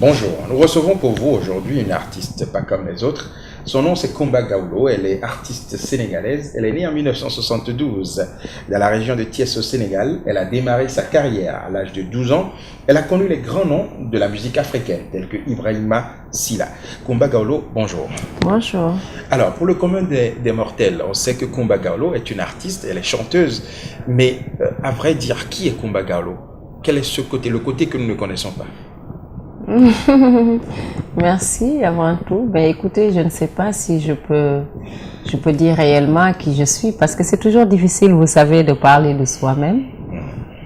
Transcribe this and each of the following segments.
Bonjour, nous recevons pour vous aujourd'hui une artiste pas comme les autres. Son nom c'est Coumba Gawlo, elle est artiste sénégalaise, elle est née en 1972 dans la région de Thiès au Sénégal. Elle a démarré sa carrière à l'âge de 12 ans. Elle a connu les grands noms de la musique africaine tels que Ibrahima Silla. Coumba Gawlo, bonjour. Bonjour. Alors pour le commun des mortels, on sait que Coumba Gawlo est une artiste, elle est chanteuse, mais à vrai dire, qui est Coumba Gawlo? Quel est ce côté, le côté que nous ne connaissons pas? Merci avant tout. Ben, écoutez, je ne sais pas si je peux dire réellement qui je suis parce que c'est toujours difficile, vous savez, de parler de soi-même.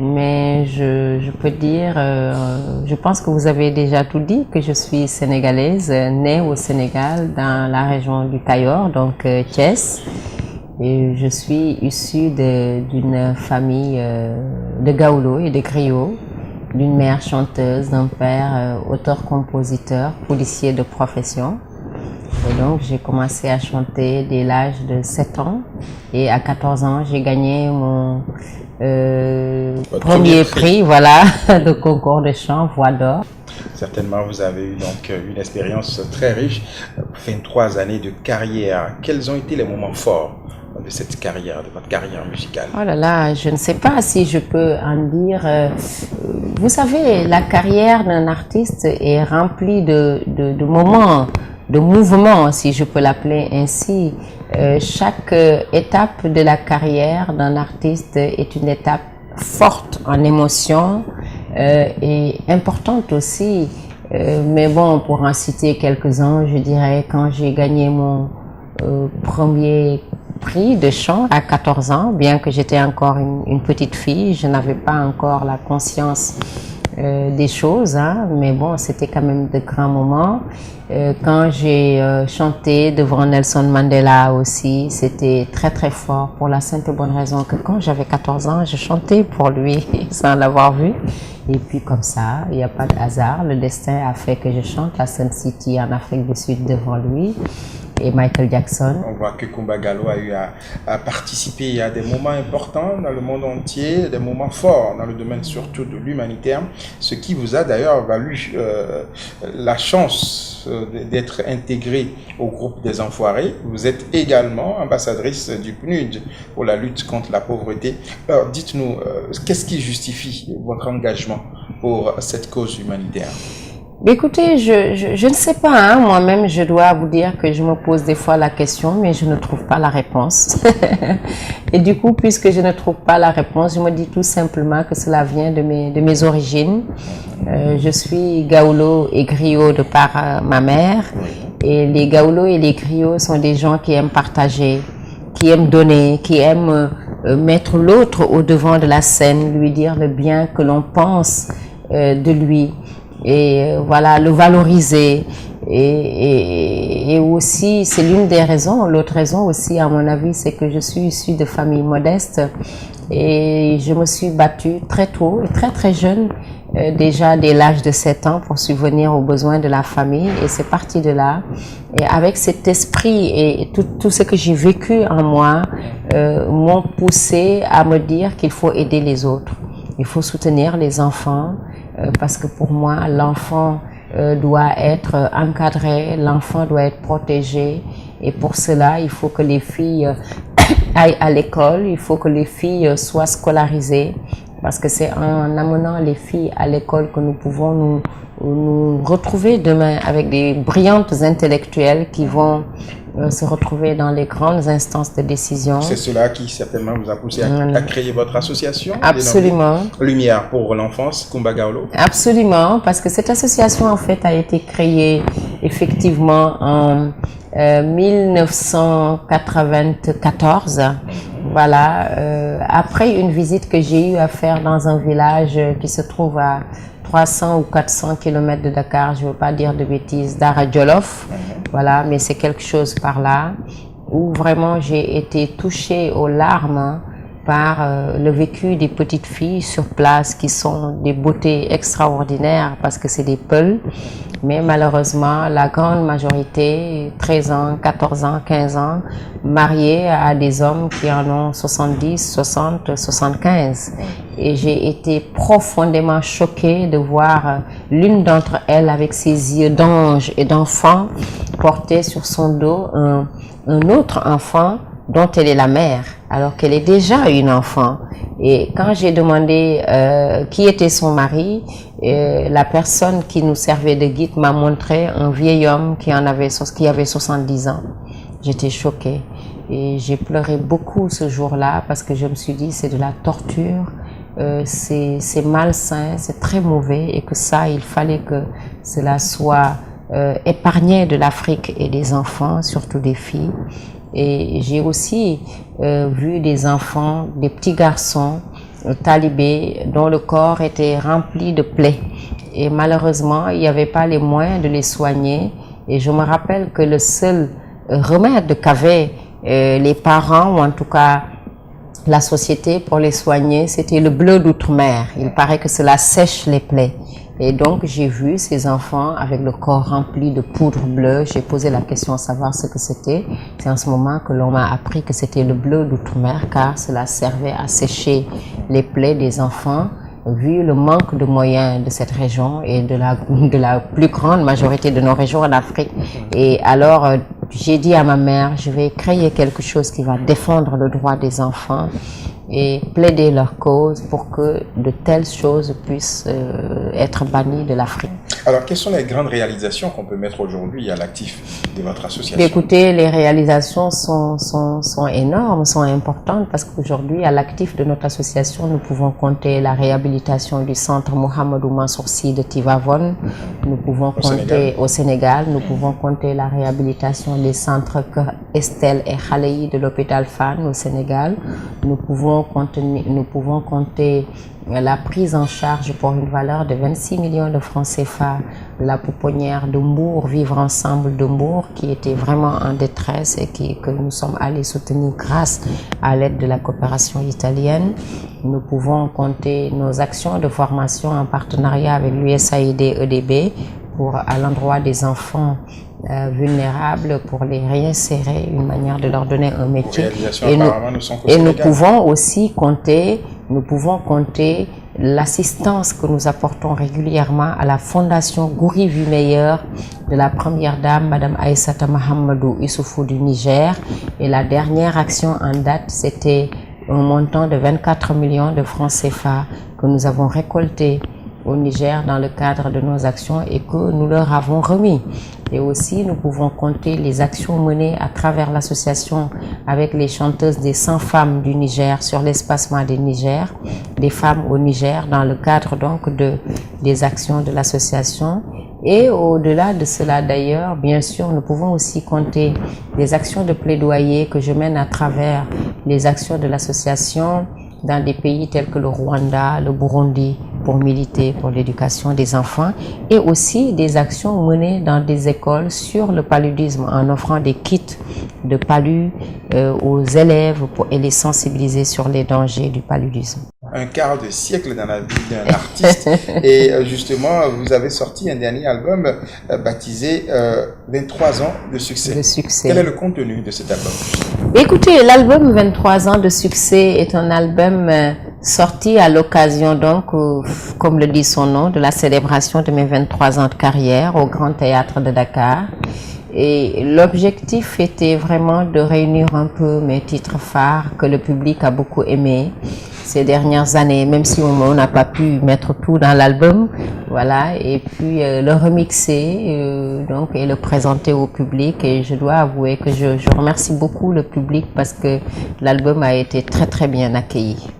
Mais je peux dire, je pense que vous avez déjà tout dit, que je suis sénégalaise, née au Sénégal dans la région du Cayor, donc Thiès. Et je suis issue d'une famille de Gawlo et de griots, d'une mère chanteuse, d'un père auteur-compositeur, policier de profession. Et donc j'ai commencé à chanter dès l'âge de 7 ans. Et à 14 ans, j'ai gagné mon premier prix, voilà, de concours de chant, Voix d'Or. Certainement, vous avez eu donc une expérience très riche, 23 années de carrière. Quels ont été les moments forts de cette carrière, de votre carrière musicale? Oh là là, je ne sais pas si je peux en dire. Vous savez, la carrière d'un artiste est remplie de moments, de mouvements, si je peux l'appeler ainsi. Chaque étape de la carrière d'un artiste est une étape forte en émotion et importante aussi. Mais bon, pour en citer quelques-uns, je dirais quand j'ai gagné mon premier prix de chant à 14 ans, bien que j'étais encore une petite fille, je n'avais pas encore la conscience des choses, hein, mais bon, c'était quand même de grands moments. Quand j'ai chanté devant Nelson Mandela aussi, c'était très très fort pour la simple et bonne raison que quand j'avais 14 ans, je chantais pour lui sans l'avoir vu. Et puis comme ça, il n'y a pas de hasard, le destin a fait que je chante la Sun City en Afrique du Sud devant lui. Et Michael Jackson. On voit que Coumba Gawlo a eu à participer à des moments importants dans le monde entier, des moments forts dans le domaine surtout de l'humanitaire, ce qui vous a d'ailleurs valu la chance d'être intégré au groupe des Enfoirés. Vous êtes également ambassadrice du PNUD pour la lutte contre la pauvreté. Alors dites-nous, qu'est-ce qui justifie votre engagement pour cette cause humanitaire? Écoutez, je ne sais pas, hein. Moi-même je dois vous dire que je me pose des fois la question, mais je ne trouve pas la réponse. Et du coup, puisque je ne trouve pas la réponse, je me dis tout simplement que cela vient de mes origines. Je suis Gawlo et griot de par ma mère, et les Gawlo et les griots sont des gens qui aiment partager, qui aiment donner, qui aiment mettre l'autre au devant de la scène, lui dire le bien que l'on pense de lui. Et voilà, le valoriser et aussi c'est l'une des raisons. L'autre raison aussi à mon avis, c'est que je suis issue de famille modeste et je me suis battue très tôt et très très jeune, déjà dès l'âge de 7 ans, pour subvenir aux besoins de la famille, et c'est parti de là. Et avec cet esprit et tout ce que j'ai vécu en moi m'ont poussé à me dire qu'il faut aider les autres, il faut soutenir les enfants. Parce que pour moi, l'enfant doit être encadré, l'enfant doit être protégé. Et pour cela, il faut que les filles aillent à l'école, il faut que les filles soient scolarisées. Parce que c'est en amenant les filles à l'école que nous pouvons nous retrouver demain avec des brillantes intellectuelles qui vont se retrouver dans les grandes instances de décision. C'est cela qui certainement vous a poussé à créer votre association. Absolument. Lumière pour l'enfance, Coumba Gawlo. Absolument, parce que cette association en fait a été créée effectivement en 1994. Voilà, après une visite que j'ai eu à faire dans un village qui se trouve à 300 ou 400 km de Dakar, je ne veux pas dire de bêtises, Dara Djolof, voilà, mais c'est quelque chose par là, où vraiment j'ai été touchée aux larmes par le vécu des petites filles sur place qui sont des beautés extraordinaires parce que c'est des Peuls. Mais malheureusement, la grande majorité, 13 ans, 14 ans, 15 ans, mariés à des hommes qui en ont 70, 60, 75. Et j'ai été profondément choquée de voir l'une d'entre elles avec ses yeux d'ange et d'enfant porter sur son dos un autre enfant dont elle est la mère, alors qu'elle est déjà une enfant. Et quand j'ai demandé qui était son mari, la personne qui nous servait de guide m'a montré un vieil homme qui avait 70 ans. J'étais choquée et j'ai pleuré beaucoup ce jour-là parce que je me suis dit c'est de la torture, c'est malsain, c'est très mauvais et que ça, il fallait que cela soit épargné de l'Afrique et des enfants, surtout des filles. Et j'ai aussi vu des enfants, des petits garçons talibés dont le corps était rempli de plaies. Et malheureusement, il n'y avait pas les moyens de les soigner. Et je me rappelle que le seul remède qu'avaient les parents, ou en tout cas la société pour les soigner, c'était le bleu d'outre-mer. Il paraît que cela sèche les plaies. Et donc, j'ai vu ces enfants avec le corps rempli de poudre bleue. J'ai posé la question à savoir ce que c'était. C'est en ce moment que l'on m'a appris que c'était le bleu d'outre-mer, car cela servait à sécher les plaies des enfants, vu le manque de moyens de cette région et de la plus grande majorité de nos régions en Afrique. Et alors, j'ai dit à ma mère, je vais créer quelque chose qui va défendre le droit des enfants et plaider leur cause pour que de telles choses puissent être bannies de l'Afrique. Alors, quelles sont les grandes réalisations qu'on peut mettre aujourd'hui à l'actif de votre association? Écoutez, les réalisations sont énormes, sont importantes parce qu'aujourd'hui, à l'actif de notre association, nous pouvons compter la réhabilitation du centre Mohamedou Mansour Sy de Tivavone. Nous pouvons compter au Sénégal, nous pouvons compter la réhabilitation des centres Estelle et Khalaï de l'hôpital Fann au Sénégal. Nous pouvons compter la prise en charge pour une valeur de 26 millions de francs CFA de la pouponnière de Mbour, Vivre Ensemble de Mbour, qui était vraiment en détresse et que nous sommes allés soutenir grâce à l'aide de la coopération italienne. Nous pouvons compter nos actions de formation en partenariat avec l'USAID EDB à l'endroit des enfants vulnérables pour les réinsérer, une manière de leur donner un métier. Et nous pouvons aussi compter l'assistance que nous apportons régulièrement à la Fondation Goury Vumeilleur de la première dame, Madame Aïssata Mahamadou Issoufou du Niger. Et la dernière action en date, c'était un montant de 24 millions de francs CFA que nous avons récolté au Niger dans le cadre de nos actions et que nous leur avons remis. Et aussi, nous pouvons compter les actions menées à travers l'association avec les chanteuses des 100 femmes du Niger sur l'espacement des Niger, des femmes au Niger dans le cadre donc des actions de l'association. Et au-delà de cela d'ailleurs, bien sûr, nous pouvons aussi compter des actions de plaidoyer que je mène à travers les actions de l'association dans des pays tels que le Rwanda, le Burundi, pour militer pour l'éducation des enfants, et aussi des actions menées dans des écoles sur le paludisme en offrant des kits de palu aux élèves et les sensibiliser sur les dangers du paludisme. Un quart de siècle dans la vie d'un artiste et justement vous avez sorti un dernier album baptisé 23 ans de succès. Quel est le contenu de cet album? Écoutez, l'album 23 ans de succès est un album sorti à l'occasion donc, comme le dit son nom, de la célébration de mes 23 ans de carrière au Grand Théâtre de Dakar. Et l'objectif était vraiment de réunir un peu mes titres phares que le public a beaucoup aimés ces dernières années, même si on n'a pas pu mettre tout dans l'album, voilà, et puis le remixer donc et le présenter au public. Et je dois avouer que je remercie beaucoup le public parce que l'album a été très très bien accueilli.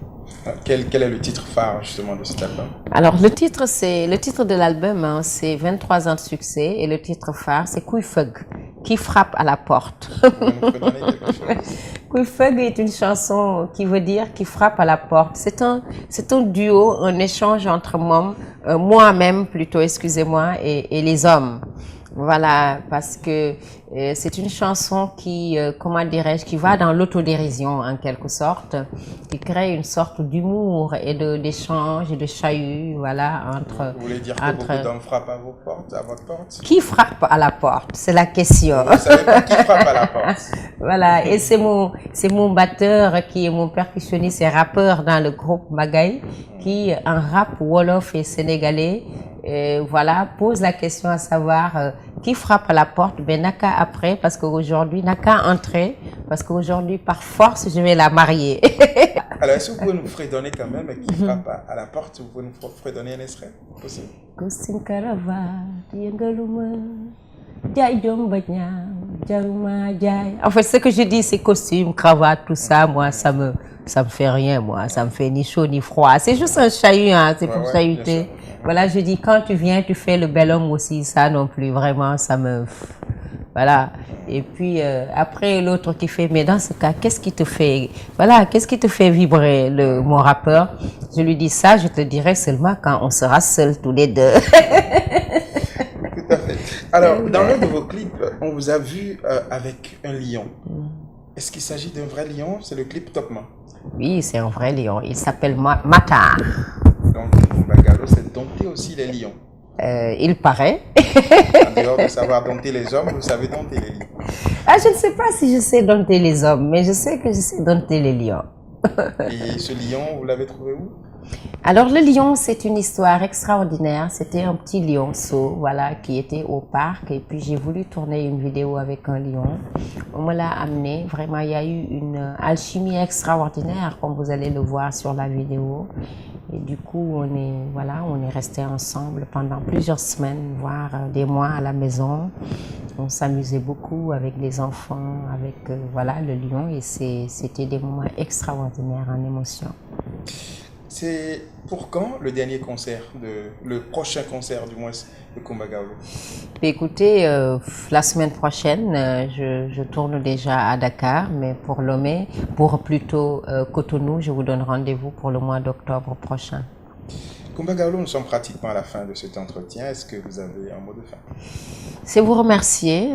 Quel est le titre phare justement de cet album? Alors le titre de l'album, hein, c'est 23 ans de succès, et le titre phare c'est Kouyfeg, qui frappe à la porte. Kouyfeg est une chanson qui veut dire qui frappe à la porte. C'est un duo, un échange entre moi-même plutôt, excusez-moi, et les hommes. Voilà, parce que c'est une chanson qui, comment dirais-je, qui va dans l'autodérision en quelque sorte, qui crée une sorte d'humour et d'échange et de chahut, voilà, entre... Vous voulez dire que beaucoup d'hommes frappent à vos portes, à votre porte? Qui frappe à la porte? C'est la question. Vous savez pas qui frappe à la porte. Voilà, et c'est mon batteur qui est mon percussionniste et rappeur dans le groupe Magaï, qui en rap wolof et sénégalais, voilà, pose la question à savoir qui frappe à la porte. Ben Naka après, parce qu'aujourd'hui Naka entrer, parce qu'aujourd'hui par force je vais la marier. Alors est-ce que vous pouvez nous fredonner quand même qui frappe à la porte? Vous pouvez nous fredonner un extrait possible? En fait, ce que je dis, c'est costume, cravate, tout ça. Moi, ça me fait rien. Moi, ça me fait ni chaud ni froid. C'est juste un chahut, hein, c'est pour chahuter. Voilà, je dis, quand tu viens, tu fais le bel homme aussi. Ça non plus, vraiment, ça me... Voilà. Et puis, après, l'autre qui fait, mais dans ce cas, qu'est-ce qui te fait... Voilà, qu'est-ce qui te fait vibrer, mon rappeur? Je lui dis ça, je te dirai seulement quand on sera seuls tous les deux. Tout à fait. Alors, dans l'un de vos clips, on vous a vu avec un lion. Est-ce qu'il s'agit d'un vrai lion? C'est le clip Topman. Oui, c'est un vrai lion. Il s'appelle Mata. Donc, Kumba Gawlo, c'est dompter aussi les lions. Il paraît. En dehors de savoir dompter les hommes, vous savez dompter les lions. Ah, je ne sais pas si je sais dompter les hommes, mais je sais que je sais dompter les lions. Et ce lion, vous l'avez trouvé où? Alors le lion, c'est une histoire extraordinaire. C'était un petit lionceau, voilà, qui était au parc. Et puis j'ai voulu tourner une vidéo avec un lion. On me l'a amené. Vraiment, il y a eu une alchimie extraordinaire, comme vous allez le voir sur la vidéo. Et du coup, on est restés ensemble pendant plusieurs semaines, voire des mois à la maison. On s'amusait beaucoup avec les enfants, avec voilà, le lion. Et c'était des moments extraordinaires en émotion. C'est pour quand le dernier concert, le prochain concert du moins de Kumba Gawlo? Écoutez, la semaine prochaine, je tourne déjà à Dakar, mais pour Lomé, pour plutôt Cotonou, je vous donne rendez-vous pour le mois d'octobre prochain. Kumba Gawlo, nous sommes pratiquement à la fin de cet entretien. Est-ce que vous avez un mot de fin? C'est vous remercier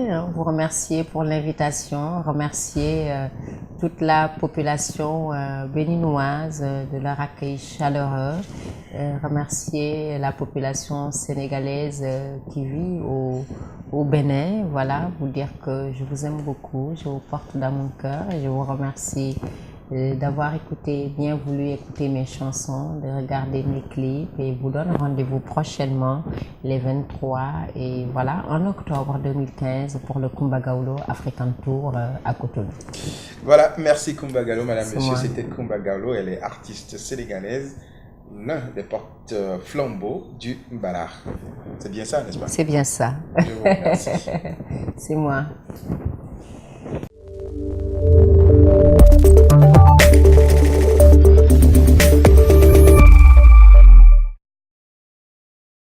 pour l'invitation, remercier toute la population béninoise de leur accueil chaleureux, remercier la population sénégalaise qui vit au Bénin, voilà, vous dire que je vous aime beaucoup, je vous porte dans mon cœur et je vous remercie d'avoir bien voulu écouter mes chansons, de regarder mes clips et vous donne rendez-vous prochainement les 23 et voilà en octobre 2015 pour le Kumba Gawlo African Tour à Cotonou. Voilà, merci Kumba Gawlo, madame, monsieur, c'était Kumba Gawlo, elle est artiste sénégalaise, l'un des porte-flambeaux du Mbalax. C'est bien ça, n'est-ce pas? C'est bien ça. Je vous remercie. C'est moi.